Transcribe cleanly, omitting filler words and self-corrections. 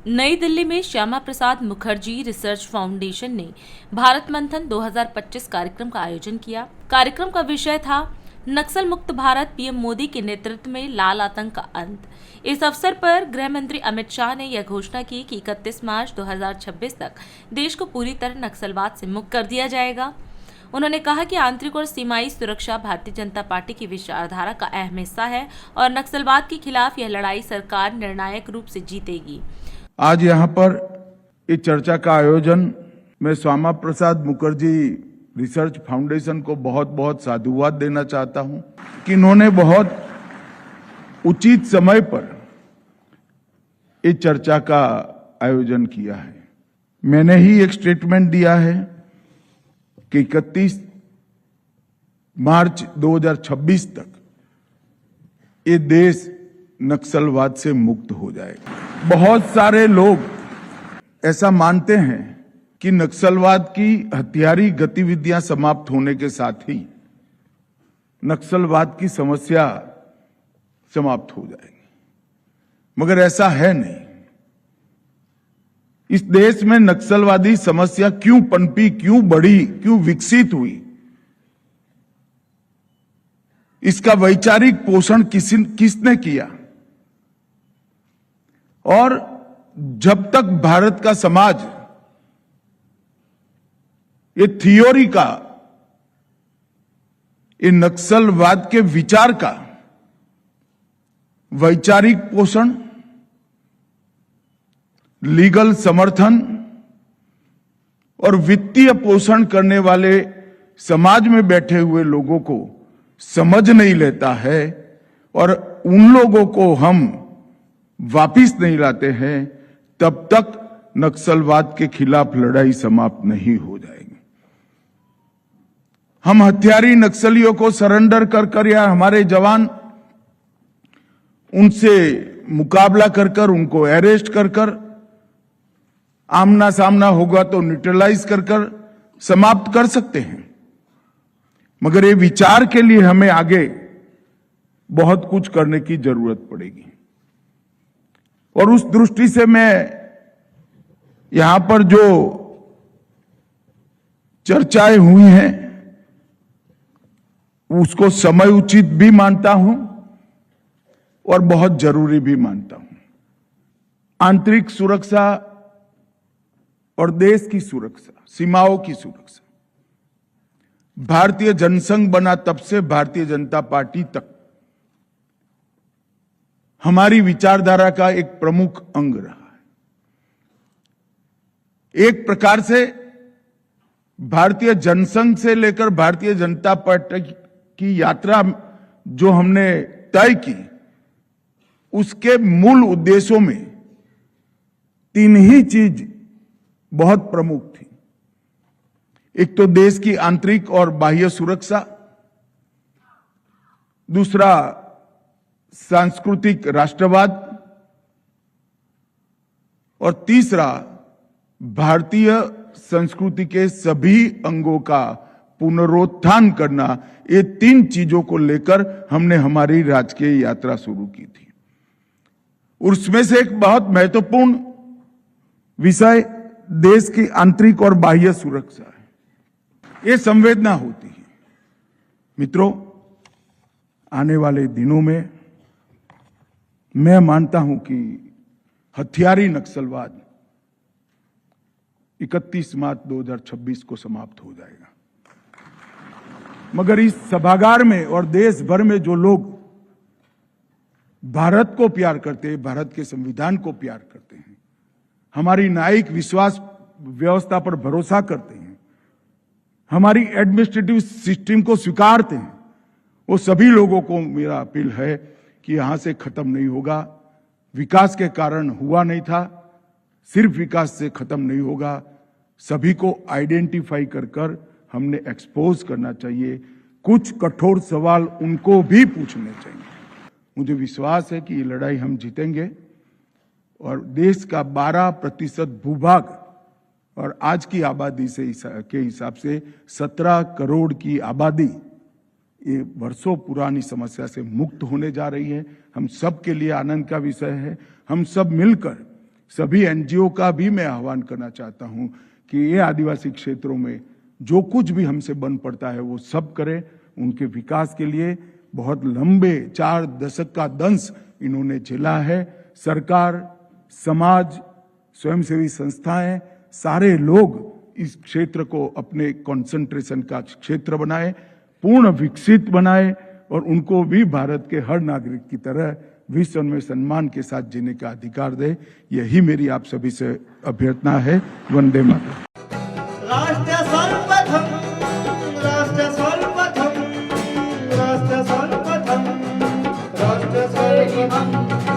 नई दिल्ली में Shyama Prasad Mukherjee research foundation ने भारत मंथन 2025 कार्यक्रम का आयोजन किया। कार्यक्रम का विषय था नक्सल मुक्त भारत, पीएम मोदी के नेतृत्व में लाल आतंक का अंत। इस अवसर पर गृह मंत्री अमित शाह ने यह घोषणा की कि 31 मार्च 2026 तक देश को पूरी तरह नक्सलवाद से मुक्त कर दिया जाएगा। उन्होंने कहा कि आंतरिक और सीमाई सुरक्षा भारतीय जनता पार्टी की विचारधारा का अहम हिस्सा है और नक्सलवाद के खिलाफ यह लड़ाई सरकार निर्णायक रूप से जीतेगी। आज यहाँ पर इस चर्चा का आयोजन मैं श्यामा प्रसाद मुखर्जी रिसर्च फाउंडेशन को बहुत बहुत साधुवाद देना चाहता हूँ कि इन्होंने बहुत उचित समय पर इस चर्चा का आयोजन किया है। मैंने ही एक स्टेटमेंट दिया है कि 31 मार्च 2026 तक ये देश नक्सलवाद से मुक्त हो जाएगा। बहुत सारे लोग ऐसा मानते हैं कि नक्सलवाद की हथियारी गतिविधियां समाप्त होने के साथ ही नक्सलवाद की समस्या समाप्त हो जाएगी, मगर ऐसा है नहीं। इस देश में नक्सलवादी समस्या क्यों पनपी, क्यों बढ़ी, क्यों विकसित हुई, इसका वैचारिक पोषण किसने किया। और जब तक भारत का समाज ये थियोरी का, ये नक्सलवाद के विचार का वैचारिक पोषण, लीगल समर्थन और वित्तीय पोषण करने वाले समाज में बैठे हुए लोगों को समझ नहीं लेता है और उन लोगों को हम वापिस नहीं लाते हैं, तब तक नक्सलवाद के खिलाफ लड़ाई समाप्त नहीं हो जाएगी। हम हथियारी नक्सलियों को सरेंडर कर या हमारे जवान उनसे मुकाबला कर उनको अरेस्ट कर आमना सामना होगा तो न्यूट्रलाइज कर समाप्त कर सकते हैं, मगर ये विचार के लिए हमें आगे बहुत कुछ करने की जरूरत पड़ेगी। और उस दृष्टि से मैं यहां पर जो चर्चाएं हुई हैं उसको समय उचित भी मानता हूं और बहुत जरूरी भी मानता हूं। आंतरिक सुरक्षा और देश की सुरक्षा, सीमाओं की सुरक्षा, भारतीय जनसंघ बना तब से भारतीय जनता पार्टी तक हमारी विचारधारा का एक प्रमुख अंग रहा है। एक प्रकार से भारतीय जनसंघ से लेकर भारतीय जनता पार्टी की यात्रा जो हमने तय की, उसके मूल उद्देश्यों में तीन ही चीज बहुत प्रमुख थी। एक तो देश की आंतरिक और बाह्य सुरक्षा, दूसरा सांस्कृतिक राष्ट्रवाद और तीसरा भारतीय संस्कृति के सभी अंगों का पुनरुत्थान करना। ये तीन चीजों को लेकर हमने हमारी राजकीय यात्रा शुरू की थी। उसमें से एक बहुत महत्वपूर्ण विषय देश की आंतरिक और बाह्य सुरक्षा है। ये संवेदना होती है। मित्रों, आने वाले दिनों में मैं मानता हूं कि हथियारी नक्सलवाद 31 मार्च 2026 को समाप्त हो जाएगा, मगर इस सभागार में और देश भर में जो लोग भारत को प्यार करते हैं, भारत के संविधान को प्यार करते हैं, हमारी न्यायिक विश्वास व्यवस्था पर भरोसा करते हैं, हमारी एडमिनिस्ट्रेटिव सिस्टम को स्वीकारते हैं, वो सभी लोगों को मेरा अपील है कि यहां से खत्म नहीं होगा। विकास के कारण हुआ नहीं था, सिर्फ विकास से खत्म नहीं होगा। सभी को आइडेंटिफाई कर हमने एक्सपोज करना चाहिए। कुछ कठोर सवाल उनको भी पूछने चाहिए। मुझे विश्वास है कि ये लड़ाई हम जीतेंगे और देश का 12% भूभाग और आज की आबादी से के हिसाब से 17 करोड़ की आबादी ये वर्षों पुरानी समस्या से मुक्त होने जा रही है। हम सब के लिए आनंद का विषय है। हम सब मिलकर सभी एनजीओ का भी मैं आह्वान करना चाहता हूं कि ये आदिवासी क्षेत्रों में जो कुछ भी हमसे बन पड़ता है वो सब करें। उनके विकास के लिए बहुत लंबे 4 दशक का दंश इन्होंने झेला है। सरकार, समाज, स्वयंसेवी संस्थाएं, सारे लोग इस क्षेत्र को अपने कंसंट्रेशन का क्षेत्र बनाए, पूर्ण विकसित बनाए और उनको भी भारत के हर नागरिक की तरह विश्व में सम्मान के साथ जीने का अधिकार दे। यही मेरी आप सभी से अभ्यर्थना है। वंदे मातरम। राष्ट्र